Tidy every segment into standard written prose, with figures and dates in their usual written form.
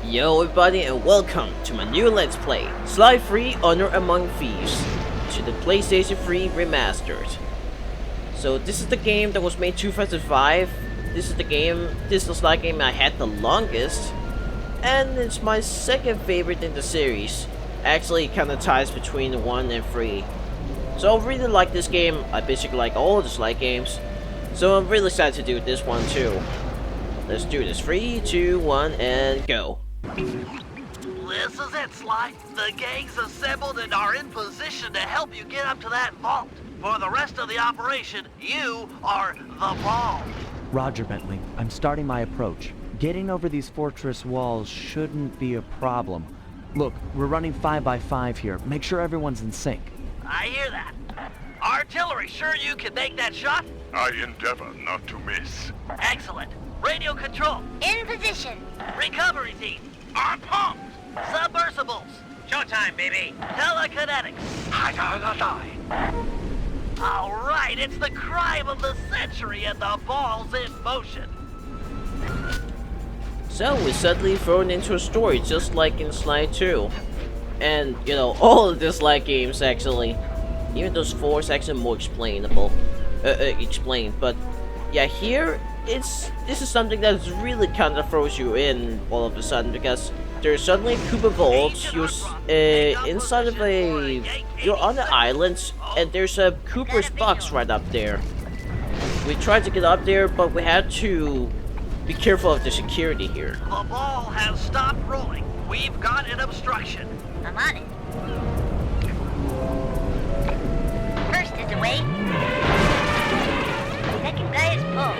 Yo everybody and welcome to my new Let's Play, Sly Free Honor Among Thieves, to the PlayStation 3 Remastered. So this is the game that was made 2005, this is the Sly game I had the longest, and it's my second favorite in the series. Actually, it kinda ties between 1 and 3. So I really like this game, I basically like all the Sly games, so I'm really excited to do this one too. Let's do this, 3, 2, 1, and go. This is it, Sly. The gang's assembled and are in position to help you get up to that vault. For the rest of the operation, you are the ball. Roger, Bentley. I'm starting my approach. Getting over these fortress walls shouldn't be a problem. Look, we're running 5 by 5 here. Make sure everyone's in sync. I hear that. Artillery, sure you can make that shot? I endeavor not to miss. Excellent. Radio control. In position. Recovery team. On pumped. Submersibles. Showtime, baby. Telekinetics. All right, it's the crime of the century and the ball's in motion. So we're suddenly thrown into a story just like in Sly 2. And, you know, all of the Sly games actually. Even those 4 is actually more explainable. Explained, but yeah, here this is something that really kind of throws you in all of a sudden, because there's suddenly a Cooper Vault. You're inside of you're on an island, and there's a Cooper's box right up there. We tried to get up there, but we had to be careful of the security here. The ball has stopped rolling. We've got an obstruction. I'm on it. First is away. Second guy is pulled.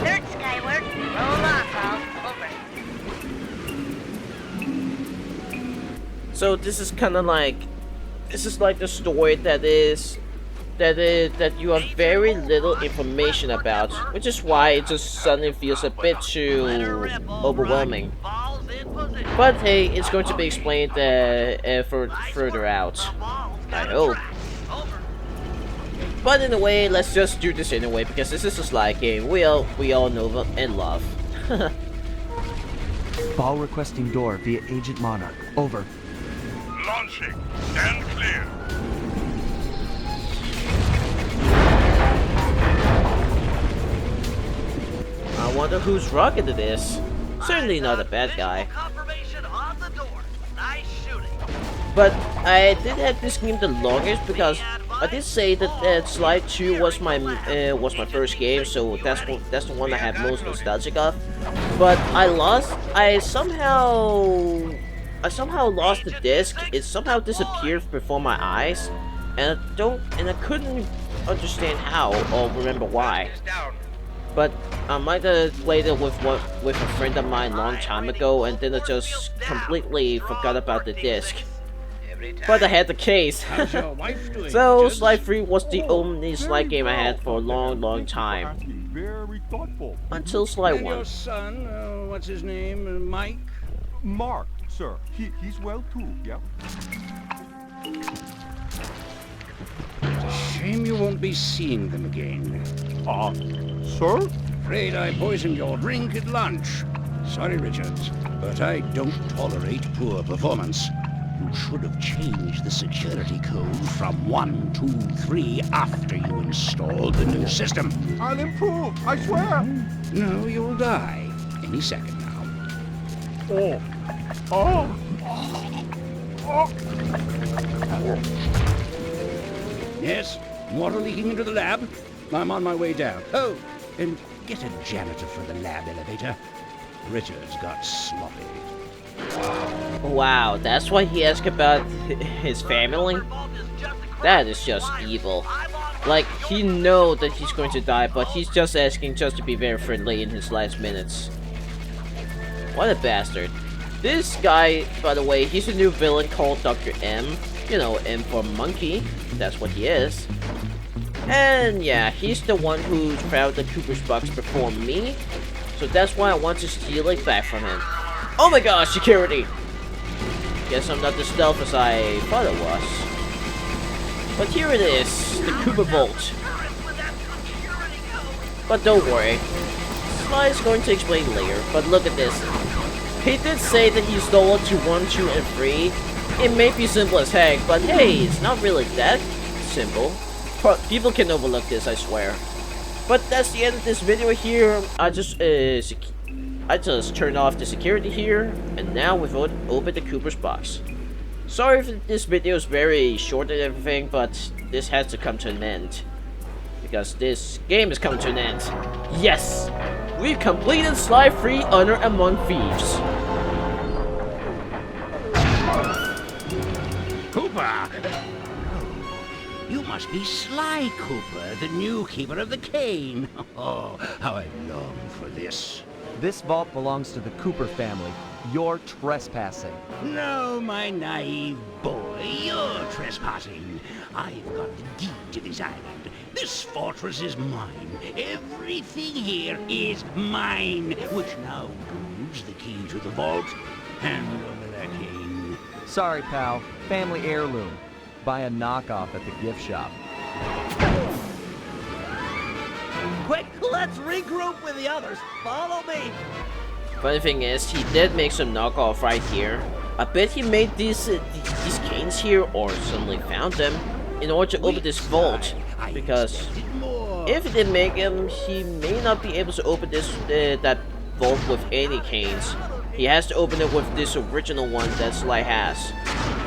Third skyward. Roll off, all. Over. So this is kind of like, the story that you have very little information about, which is why it just suddenly feels a bit too overwhelming. But hey, it's going to be explained further out, I hope. But in a way, let's just do this anyway, because this is a Sly game we all know and love. Ball requesting door via Agent Monarch. Over. Launching. Stand clear. I wonder whose rocket it is. Certainly not a bad guy. Confirmation on the door. Nice shooting. But I did have this game the longest because I did say that Sly 2 was my first game, so that's the one I have most nostalgic of. But I somehow lost the disc. It somehow disappeared before my eyes, and I couldn't understand how or remember why. But I might have played it with a friend of mine a long time ago, and then I just completely forgot about the disc. But I had the case. So Sly 3 was the only Sly game I had for a long time. Very thoughtful. Until Sly 1. Your son, what's his name, Mike? Mark, sir. He's well too, yeah? It's a shame you won't be seeing them again. Sir? Afraid I poisoned your drink at lunch. Sorry, Richards, but I don't tolerate poor performance. You should have changed the security code from 1, 2, 3 after you installed the new system. I'll improve, I swear. No, you'll die any second now. Yes, water leaking into the lab. I'm on my way down. Oh, and get a janitor for the lab elevator. Richards got sloppy. Wow, that's why he asked about his family? That is just evil. Like, he knows that he's going to die, but he's just asking just to be very friendly in his last minutes. What a bastard. This guy, by the way, he's a new villain called Dr. M. You know, M for monkey. That's what he is. And yeah, he's the one who found the Cooper's box before me. So that's why I want to steal it back from him. Oh my gosh, security! Guess I'm not as stealth as I thought it was. But here it is, the Cooper Vault. But don't worry, Sly is going to explain later, but look at this. He did say that he stole it to 1, 2, and 3. It may be simple as heck, but hey, it's not really that simple. People can overlook this, I swear. But that's the end of this video here. I just turned off the security here, and now we've opened the Cooper's box. Sorry if this video is very short and everything, but this has to come to an end. Because this game is coming to an end. Yes! We've completed Sly 3 under Among Thieves. Cooper! You must be Sly Cooper, the new keeper of the cane. Oh, how I long for this. This vault belongs to the Cooper family. You're trespassing. No, my naive boy, you're trespassing. I've got the deed to this island. This fortress is mine. Everything here is mine. Which now proves the key to the vault. Hand over that cane. Sorry, pal. Family heirloom. Buy a knockoff at the gift shop. Quick, let's regroup with the others. Follow me. Funny thing is, he did make some knockoff right here. I bet he made these canes here, or suddenly found them, in order to open this vault. Because if he didn't make them, he may not be able to open this that vault with any canes. He has to open it with this original one that Sly has.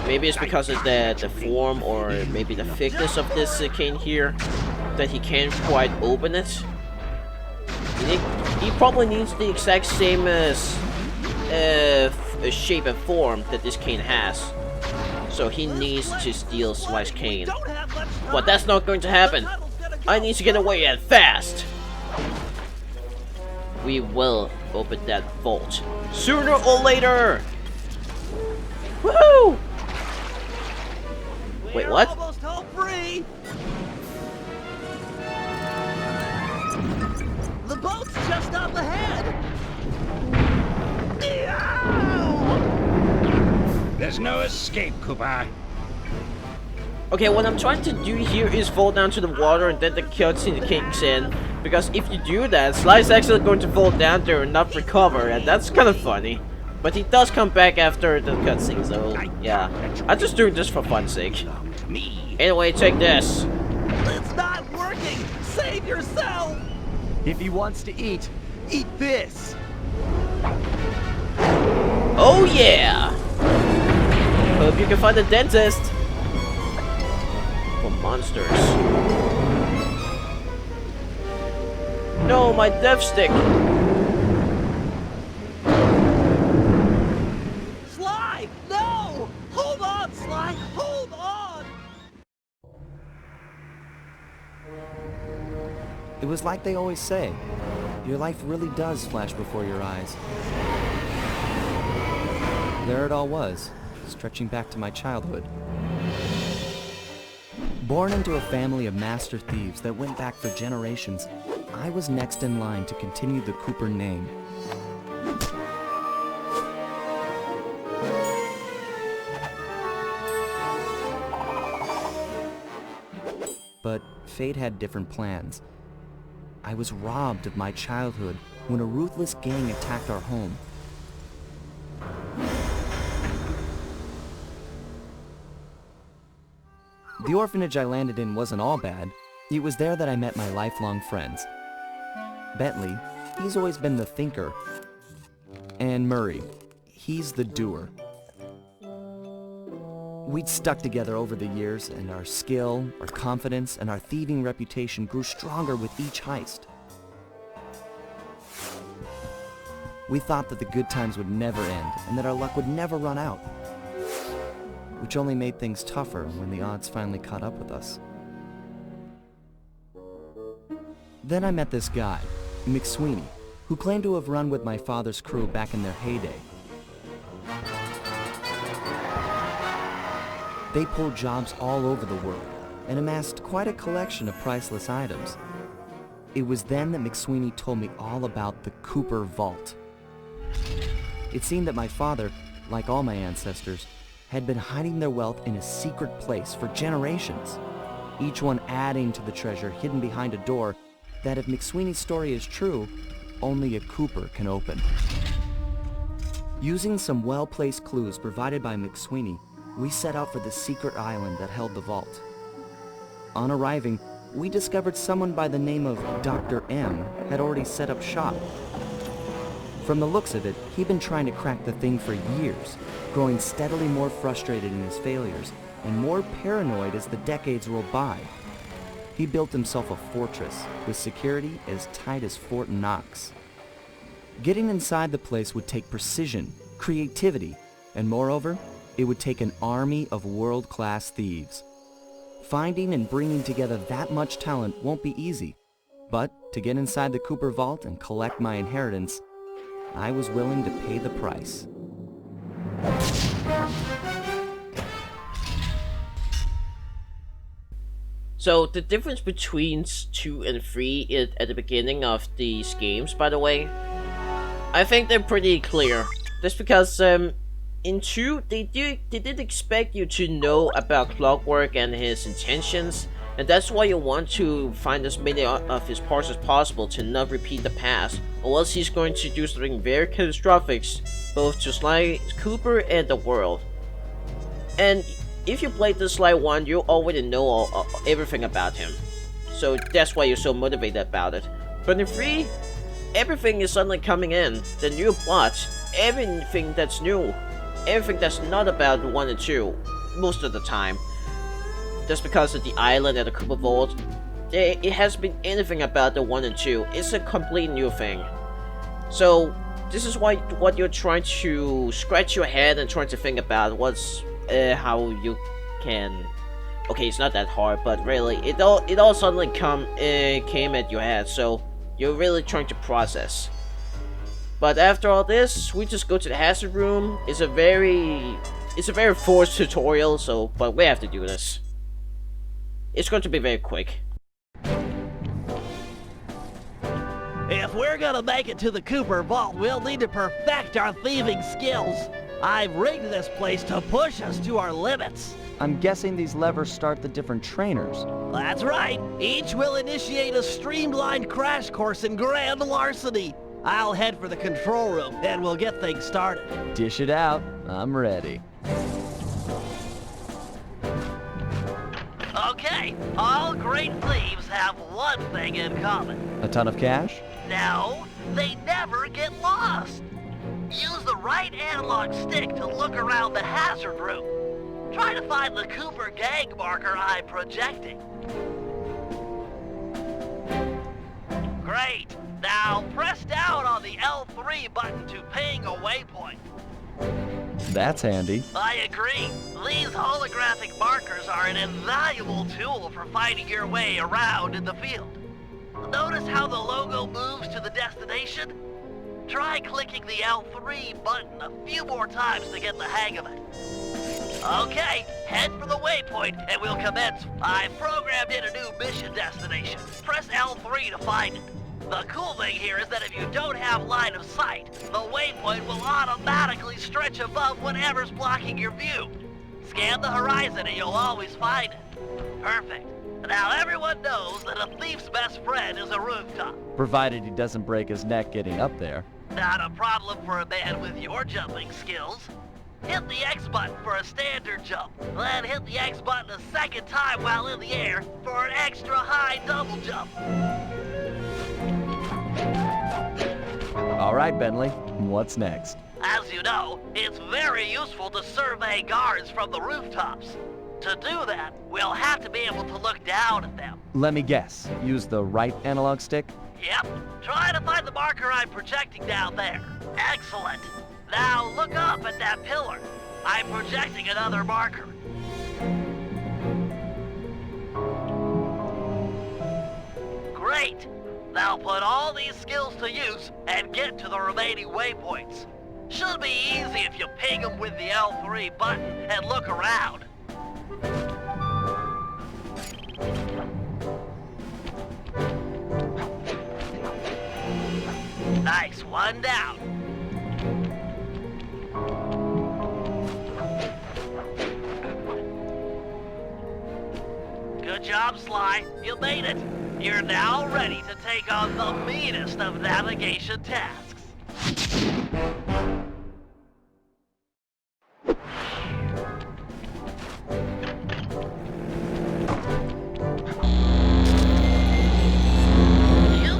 Maybe it's because of the form, or maybe the thickness of this cane here, that he can't quite open it. He probably needs the exact same shape and form that this cane has. So he needs to steal Sly's cane. But that's not going to happen. I need to get away and fast. We will open that vault. Sooner or later! Woohoo! Wait, We're what? almost home free. The boat's just up ahead. There's no escape, Cooper. Okay, what I'm trying to do here is fall down to the water and then the cutscene kicks in. Because if you do that, Sly's actually going to fall down there and not recover, and that's kind of funny. But he does come back after the cutscene, so yeah. I'm just doing this for fun's sake. Anyway, take this. It's not working. Save yourself. If he wants to eat this! Oh yeah! Hope you can find a dentist. For monsters. No, my death stick. Sly, no! Hold on, Sly. Hold on. It was like they always say. Your life really does flash before your eyes. There it all was, stretching back to my childhood. Born into a family of master thieves that went back for generations, I was next in line to continue the Cooper name. But fate had different plans. I was robbed of my childhood when a ruthless gang attacked our home. The orphanage I landed in wasn't all bad. It was there that I met my lifelong friends. Bentley, he's always been the thinker. And Murray, he's the doer. We'd stuck together over the years, and our skill, our confidence, and our thieving reputation grew stronger with each heist. We thought that the good times would never end, and that our luck would never run out. Which only made things tougher when the odds finally caught up with us. Then I met this guy, McSweeney, who claimed to have run with my father's crew back in their heyday. They pulled jobs all over the world and amassed quite a collection of priceless items. It was then that McSweeney told me all about the Cooper Vault. It seemed that my father, like all my ancestors, had been hiding their wealth in a secret place for generations, each one adding to the treasure hidden behind a door that, if McSweeney's story is true, only a Cooper can open. Using some well-placed clues provided by McSweeney, we set out for the secret island that held the vault. On arriving, we discovered someone by the name of Dr. M had already set up shop. From the looks of it, he'd been trying to crack the thing for years, growing steadily more frustrated in his failures and more paranoid as the decades rolled by. He built himself a fortress with security as tight as Fort Knox. Getting inside the place would take precision, creativity, and moreover, it would take an army of world-class thieves. Finding and bringing together that much talent won't be easy, but to get inside the Cooper Vault and collect my inheritance, I was willing to pay the price. So the difference between 2 and 3 is at the beginning of these games, by the way, I think they're pretty clear. That's because in 2 they did expect you to know about Clockwork and his intentions, and that's why you want to find as many of his parts as possible to not repeat the past, or else he's going to do something very catastrophic both to Sly Cooper and the world. And if you played the Sly 1, you already know everything about him, so that's why you're so motivated about it. But in 3, everything is suddenly coming in, the new plots, everything that's new, everything that's not about 1 and 2, most of the time. That's because of the island and the Cooper Vault. It hasn't been anything about the 1 and 2, it's a complete new thing. So, this is why what you're trying to scratch your head and trying to think about what's how you can. Okay, it's not that hard, but really, it all suddenly came at your head, so you're really trying to process. But after all this, we just go to the hazard room. It's a very forced tutorial, so but we have to do this. It's going to be very quick. If we're gonna make it to the Cooper Vault, we'll need to perfect our thieving skills. I've rigged this place to push us to our limits. I'm guessing these levers start the different trainers. That's right. Each will initiate a streamlined crash course in grand larceny. I'll head for the control room, and we'll get things started. Dish it out. I'm ready. Okay, all great thieves have one thing in common. A ton of cash? No, they never get lost. Use the right analog stick to look around the hazard room. Try to find the Cooper gang marker I'm projecting. Great. Now press down on the L3 button to ping a waypoint. That's handy. I agree. These holographic markers are an invaluable tool for finding your way around in the field. Notice how the logo moves to the destination? Try clicking the L3 button a few more times to get the hang of it. Okay, head for the waypoint and we'll commence. I've programmed in a new mission destination. Press L3 to find it. The cool thing here is that if you don't have line of sight, the waypoint will automatically stretch above whatever's blocking your view. Scan the horizon and you'll always find it. Perfect. Now everyone knows that a thief's best friend is a rooftop. Provided he doesn't break his neck getting up there. Not a problem for a man with your jumping skills. Hit the X button for a standard jump, then hit the X button a second time while in the air for an extra high double jump. All right, Bentley, what's next? As you know, it's very useful to survey guards from the rooftops. To do that, we'll have to be able to look down at them. Let me guess, use the right analog stick? Yep. Try to find the marker I'm projecting down there. Excellent. Now look up at that pillar. I'm projecting another marker. Great. Now put all these skills to use and get to the remaining waypoints. Should be easy if you ping them with the L3 button and look around. Nice, one down. Good job, Sly. You made it. You're now ready to take on the meanest of navigation tasks. You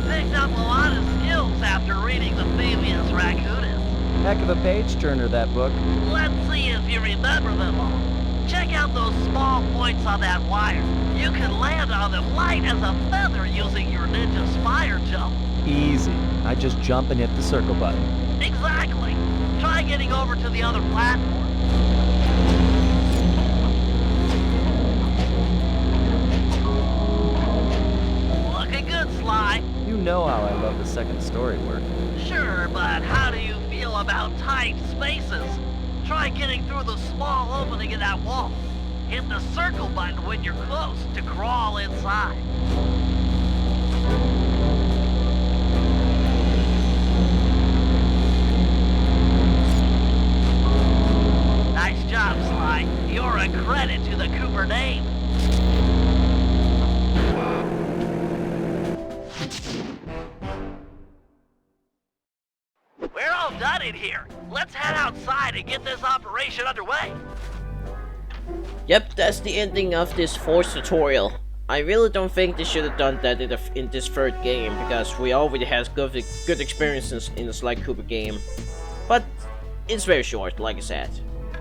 picked up a lot of skills after reading the Fabius Raccoonus. Heck of a page turner, that book. Let's see if you remember them all. Check out those small points on that wire. You can land on them light as a feather using your ninja spire jump. Easy. I just jump and hit the circle button. Exactly. Try getting over to the other platform. Looking good, Sly. You know how I love the second story work. Sure, but how do you feel about tight spaces? Try getting through the small opening in that wall. Hit the circle button when you're close to crawl inside. Nice job, Sly. You're a credit to the Cooper name. We're all done in here. Let's head outside and get this operation underway. Yep, that's the ending of this Force tutorial. I really don't think they should have done that in this third game, because we already had good experiences in the Sly Cooper game. But it's very short, like I said.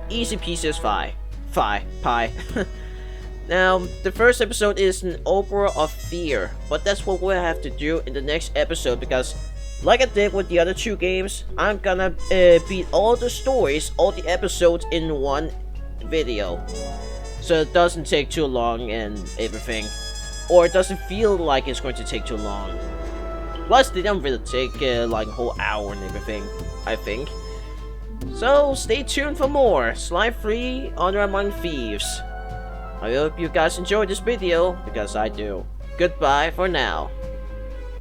Easy pieces, pie. Now, the first episode is an opera of fear, but that's what we'll have to do in the next episode, because like I did with the other two games, I'm gonna beat all the stories, all the episodes in one video. So it doesn't take too long and everything. Or it doesn't feel like it's going to take too long. Plus, they don't really take like a whole hour and everything, I think. So, stay tuned for more Sly 3 Honor Among Thieves. I hope you guys enjoyed this video, because I do. Goodbye for now.